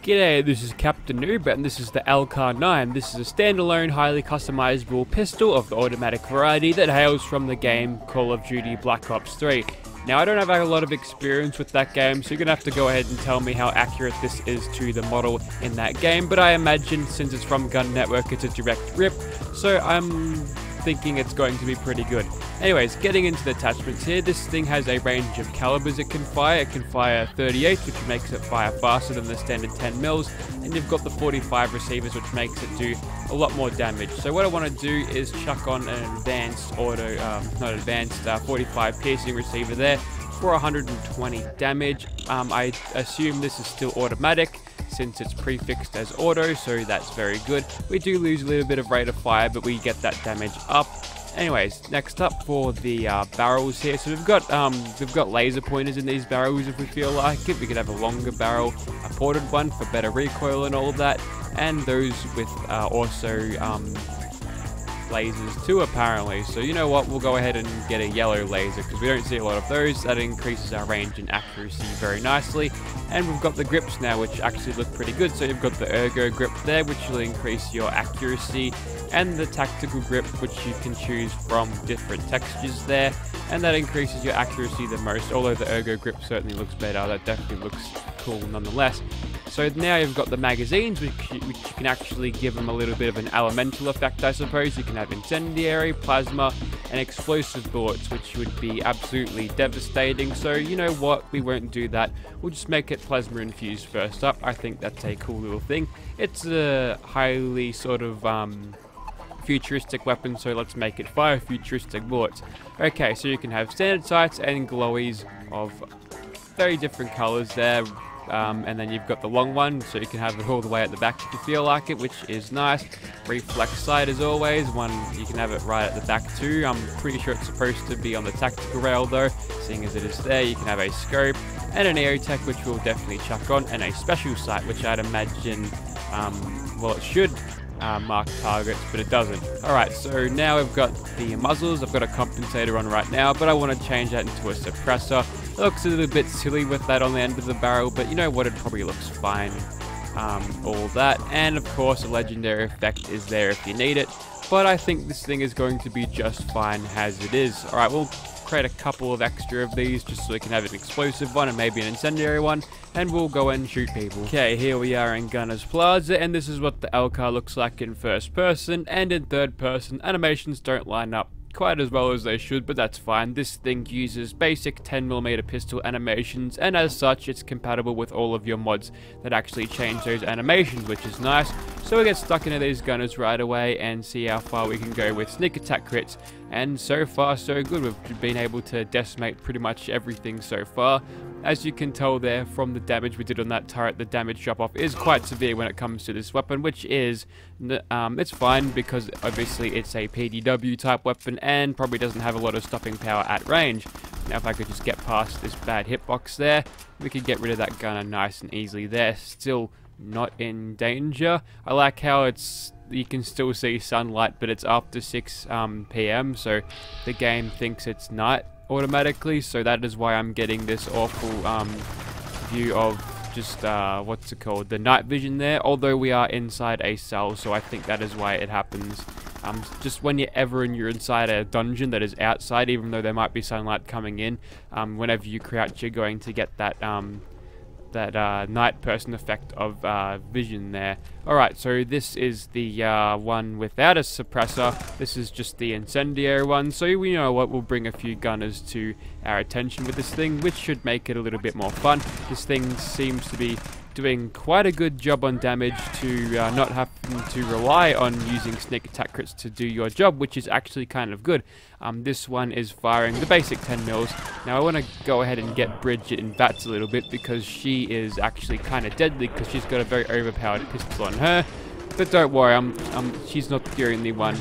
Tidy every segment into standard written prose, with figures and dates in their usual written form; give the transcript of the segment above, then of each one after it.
G'day, this is Captain Noob and this is the LCAR-9. This is a standalone, highly customizable pistol of the automatic variety that hails from the game Call of Duty Black Ops 3. Now, I don't have a lot of experience with that game, so you're going to have to go ahead and tell me how accurate this is to the model in that game, but I imagine since it's from Gun Network, it's a direct rip, so I'm thinking it's going to be pretty good. Anyways, getting into the attachments here, this thing has a range of calibers it can fire. It can fire 38, which makes it fire faster than the standard 10mm, and you've got the 45 receivers, which makes it do a lot more damage. So what I want to do is chuck on an advanced 45 piercing receiver there for 120 damage. I assume this is still automatic, since it's prefixed as auto, so that's very good. We do lose a little bit of rate of fire, but we get that damage up. Anyways, next up for the barrels here. So we've got laser pointers in these barrels if we feel like it. We could have a longer barrel, a ported one for better recoil and all of that, and those with also lasers too, apparently. So you know what, we'll go ahead and get a yellow laser because we don't see a lot of those. That increases our range and accuracy very nicely. And we've got the grips now, which actually look pretty good. So you've got the ergo grip there, which will increase your accuracy, and the tactical grip, which you can choose from different textures there, and that increases your accuracy the most. Although the ergo grip certainly looks better, that definitely looks cool nonetheless. So now you've got the magazines, which you can actually give them a little bit of an elemental effect, I suppose. You can have incendiary, plasma, and explosive bullets, which would be absolutely devastating. So you know what, we won't do that. We'll just make it plasma infused first up. I think that's a cool little thing. It's a highly sort of futuristic weapon, so let's make it fire futuristic bullets. Okay, so you can have standard sights and glowies of very different colors there. And then you've got the long one, so you can have it all the way at the back if you feel like it, which is nice. Reflex sight as always, one you can have it right at the back too. I'm pretty sure it's supposed to be on the tactical rail though, seeing as it is there. You can have a scope and an aerotech, which we'll definitely chuck on, and a special sight, which I'd imagine, well, it should mark targets, but it doesn't. Alright, so now we've got the muzzles. I've got a compensator on right now, but I want to change that into a suppressor. It looks a little bit silly with that on the end of the barrel, but you know what, it probably looks fine. All that, and of course a legendary effect is there if you need it, but I think this thing is going to be just fine as it is. Alright, we'll create a couple of extra of these just so we can have an explosive one and maybe an incendiary one, and we'll go and shoot people. Okay, here we are in Gunners Plaza, and this is what the LCAR looks like in first person, and in third person animations don't line up quite as well as they should, but that's fine. This thing uses basic 10mm pistol animations, and as such it's compatible with all of your mods that actually change those animations, which is nice. So we get stuck into these gunners right away and see how far we can go with sneak attack crits, and so far so good. We've been able to decimate pretty much everything so far. As you can tell there from the damage we did on that turret, the damage drop-off is quite severe when it comes to this weapon, which is, it's fine because obviously it's a PDW type weapon and probably doesn't have a lot of stopping power at range. Now if I could just get past this bad hitbox there, we could get rid of that gunner nice and easily there. Still not in danger. I like how you can still see sunlight, but it's after 6 PM, so the game thinks it's night automatically, so that is why I'm getting this awful view of just what's it called, the night vision there, although we are inside a cell, so I think that is why it happens. Just when you're inside a dungeon that is outside, even though there might be sunlight coming in, whenever you crouch you're going to get that night person effect of vision there. Alright, so this is the one without a suppressor. This is just the incendiary one, so we know what, we'll bring a few gunners to our attention with this thing, which should make it a little bit more fun. This thing seems to be doing quite a good job on damage to not having to rely on using sneak attack crits to do your job, which is actually kind of good. This one is firing the basic 10mm. Now I want to go ahead and get Bridget in VATS a little bit because she is actually kind of deadly because she's got a very overpowered pistol on her. But don't worry, she's not the only one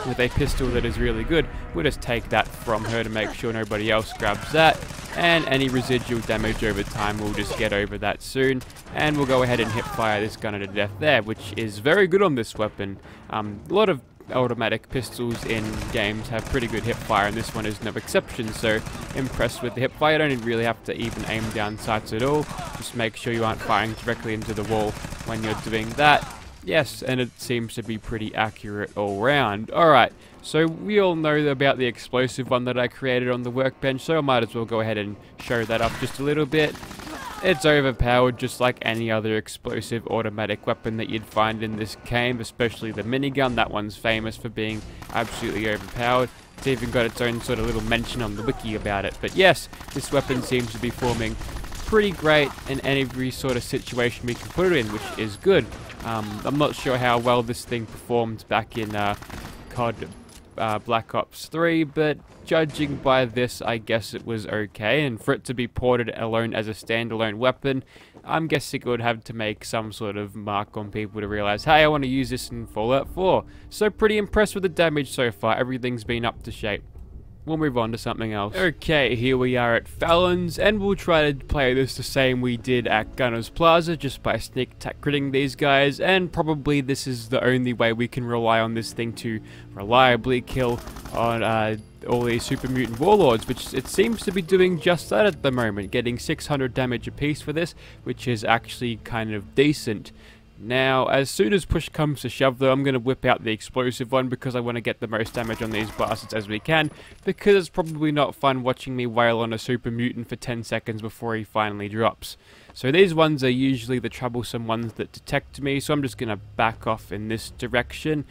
with a pistol that is really good. We'll just take that from her to make sure nobody else grabs that, and any residual damage over time we'll just get over that soon, and we'll go ahead and hip fire this gunner to death there, which is very good on this weapon. A lot of automatic pistols in games have pretty good hip fire, and this one is no exception. So impressed with the hip fire. You don't really have to even aim down sights at all. Just make sure you aren't firing directly into the wall when you're doing that. Yes, and it seems to be pretty accurate all round. Alright, so we all know about the explosive one that I created on the workbench, so I might as well go ahead and show that up just a little bit. It's overpowered just like any other explosive automatic weapon that you'd find in this game, especially the minigun. That one's famous for being absolutely overpowered. It's even got its own sort of little mention on the wiki about it. But yes, this weapon seems to be forming pretty great in every sort of situation we can put it in, which is good. I'm not sure how well this thing performed back in COD Black Ops 3, but judging by this, I guess it was okay. And for it to be ported alone as a standalone weapon, I'm guessing it would have to make some sort of mark on people to realize, hey, I want to use this in Fallout 4. So pretty impressed with the damage so far. Everything's been up to shape. We'll move on to something else. Okay, here we are at Fallon's, and we'll try to play this the same we did at Gunners Plaza, just by sneak attack critting these guys, and probably this is the only way we can rely on this thing to reliably kill on all these super mutant warlords, which it seems to be doing just that at the moment, getting 600 damage apiece for this, which is actually kind of decent. Now, as soon as push comes to shove though, I'm going to whip out the explosive one because I want to get the most damage on these bastards as we can, because it's probably not fun watching me wail on a super mutant for 10 seconds before he finally drops. So these ones are usually the troublesome ones that detect me, so I'm just going to back off in this direction.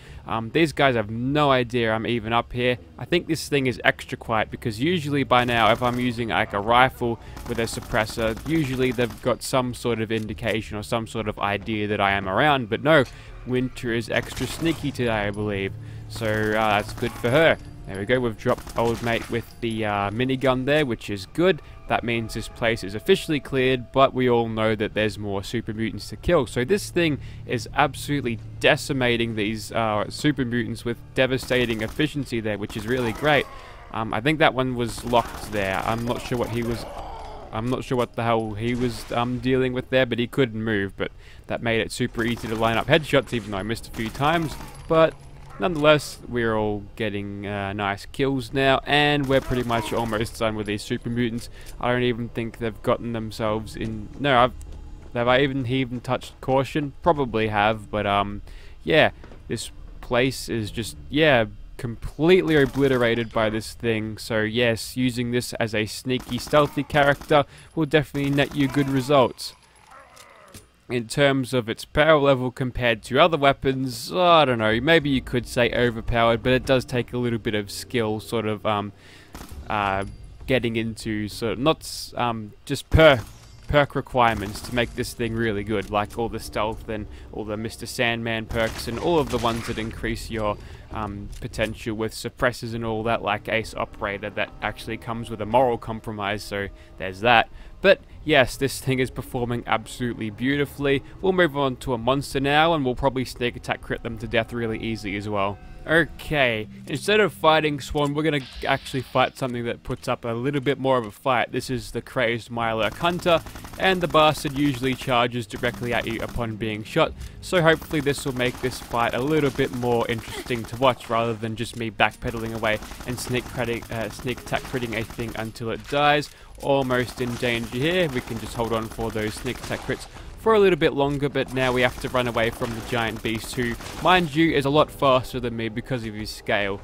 These guys have no idea I'm even up here. I think this thing is extra quiet because usually by now if I'm using like a rifle with a suppressor, usually they've got some sort of indication or some sort of idea that I am around, but no, Winter is extra sneaky today, I believe. So that's good for her. There we go, we've dropped old mate with the minigun there, which is good. That means this place is officially cleared, but we all know that there's more super mutants to kill. So this thing is absolutely decimating these super mutants with devastating efficiency there, which is really great. I think that one was locked there. I'm not sure what the hell he was dealing with there, but he couldn't move. But that made it super easy to line up headshots, even though I missed a few times. But nonetheless, we're all getting nice kills now, and we're pretty much almost done with these super mutants. I don't even think they've gotten themselves in. No, have I even touched caution? Probably have, but yeah, this place is just completely obliterated by this thing. So yes, using this as a sneaky, stealthy character will definitely net you good results. In terms of its power level compared to other weapons, I don't know, maybe you could say overpowered, but it does take a little bit of skill, sort of getting into sort of not just perk requirements to make this thing really good, like all the stealth and all the Mr. Sandman perks and all of the ones that increase your potential with suppressors and all that, like Ace Operator, that actually comes with a moral compromise, so there's that. But yes, this thing is performing absolutely beautifully. We'll move on to a monster now, and we'll probably sneak attack crit them to death really easy as well. Okay, instead of fighting Swarm, we're going to actually fight something that puts up a little bit more of a fight. This is the Crazed Mirelurk Hunter, and the bastard usually charges directly at you upon being shot, so hopefully this will make this fight a little bit more interesting to watch, rather than just me backpedaling away and sneak attack critting a thing until it dies. Almost in danger here. We can just hold on for those sneak attack crits for a little bit longer, but now we have to run away from the giant beast, who, mind you, is a lot faster than me because of his scale.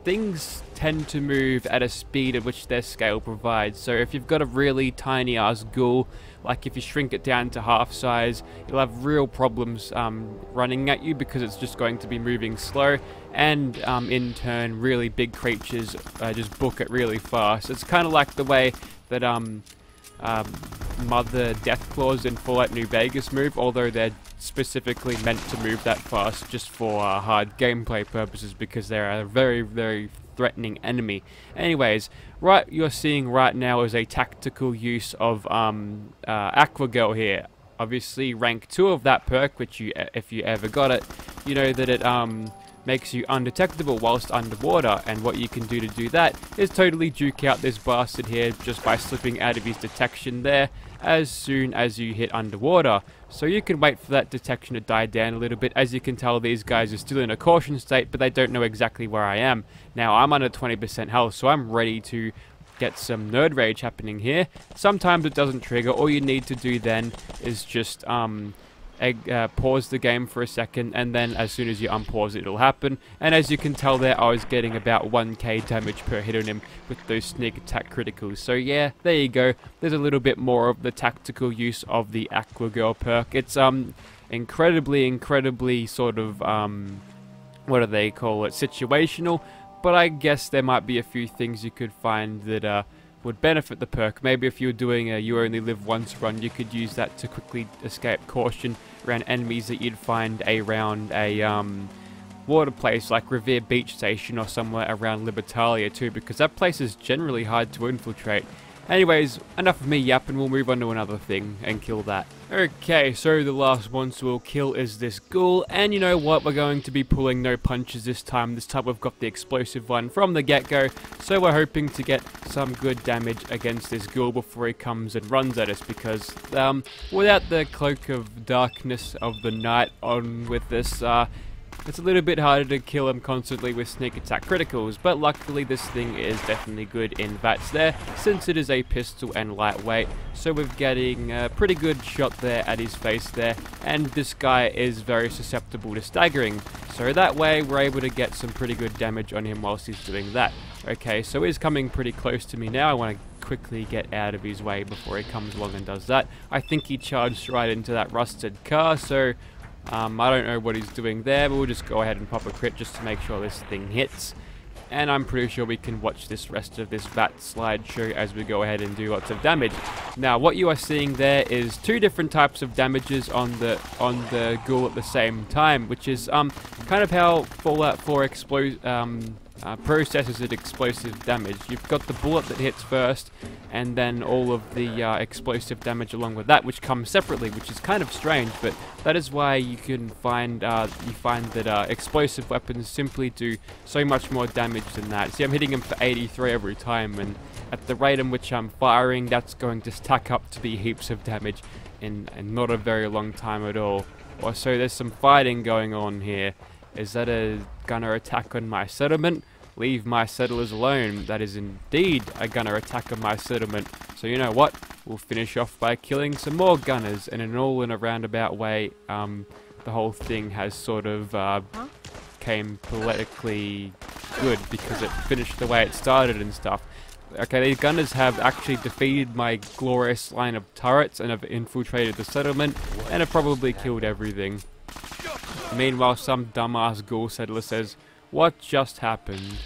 Things tend to move at a speed at which their scale provides, so if you've got a really tiny ass ghoul, like if you shrink it down to half size, you'll have real problems running at you because it's just going to be moving slow, and in turn really big creatures just book it really fast. It's kind of like the way that Mother Deathclaws in Fallout New Vegas move, although they're specifically meant to move that fast just for hard gameplay purposes, because they're a very, very threatening enemy. Anyways, what you're seeing right now is a tactical use of Aqua Girl here. Obviously, rank 2 of that perk, which if you ever got it, you know that it makes you undetectable whilst underwater, and what you can do to do that is totally juke out this bastard here just by slipping out of his detection there as soon as you hit underwater. So you can wait for that detection to die down a little bit. As you can tell, these guys are still in a caution state, but they don't know exactly where I am. Now I'm under 20% health, so I'm ready to get some nerd rage happening here. Sometimes it doesn't trigger. All you need to do then is just pause the game for a second, and then as soon as you unpause it, it'll happen. And as you can tell there, I was getting about 1k damage per hit on him with those sneak attack criticals. So yeah, there you go. There's a little bit more of the tactical use of the Aqua Girl perk. It's incredibly sort of what do they call it, situational, but I guess there might be a few things you could find that would benefit the perk. Maybe if you're doing a you only live once run, you could use that to quickly escape caution around enemies that you'd find around a water place like Revere Beach Station or somewhere around Libertalia too, because that place is generally hard to infiltrate. Anyways, enough of me yapping, we'll move on to another thing and kill that. Okay, so the last monster we'll kill is this ghoul, and you know what, we're going to be pulling no punches this time. This time we've got the explosive one from the get-go, so we're hoping to get some good damage against this ghoul before he comes and runs at us, because without the cloak of darkness of the night on with this, it's a little bit harder to kill him constantly with sneak attack criticals, but luckily this thing is definitely good in VATS there, since it is a pistol and lightweight, so we're getting a pretty good shot there at his face there, and this guy is very susceptible to staggering, so that way we're able to get some pretty good damage on him whilst he's doing that. Okay, so he's coming pretty close to me now. I want to quickly get out of his way before he comes along and does that. I think he charged right into that rusted car, so I don't know what he's doing there, but we'll just go ahead and pop a crit just to make sure this thing hits. And I'm pretty sure we can watch this rest of this VAT slideshow as we go ahead and do lots of damage. Now, what you are seeing there is two different types of damages on the ghoul at the same time, which is kind of how Fallout 4 processes its explosive damage. You've got the bullet that hits first, and then all of the explosive damage along with that, which comes separately, which is kind of strange, but that is why you can find that explosive weapons simply do so much more damage than that. See, I'm hitting him for 83 every time, and at the rate in which I'm firing, that's going to stack up to be heaps of damage in not a very long time at all. Also, there's some fighting going on here. Is that a gunner attack on my settlement? Leave my settlers alone. That is indeed a gunner attack on my settlement. So you know what? We'll finish off by killing some more gunners, and in a roundabout way, the whole thing has sort of came politically good because it finished the way it started and stuff. Okay, these gunners have actually defeated my glorious line of turrets and have infiltrated the settlement and have probably killed everything. Meanwhile, some dumbass ghoul settler says, "What just happened?"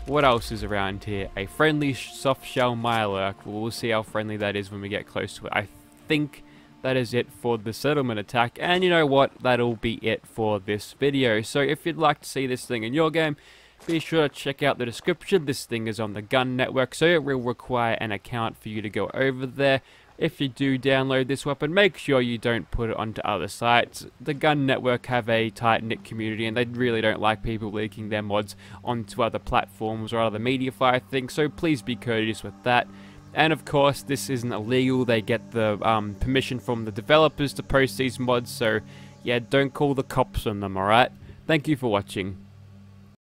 What else is around here? A friendly soft shell Mirelurk. We'll see how friendly that is when we get close to it. I think that is it for the settlement attack, and you know what? That'll be it for this video. So if you'd like to see this thing in your game, be sure to check out the description. This thing is on the Gun Network, so it will require an account for you to go over there. If you do download this weapon, make sure you don't put it onto other sites. The Gun Network have a tight-knit community, and they really don't like people leaking their mods onto other platforms or other MediaFire things, so please be courteous with that. And of course, this isn't illegal. They get the permission from the developers to post these mods, so yeah, don't call the cops on them, alright? Thank you for watching.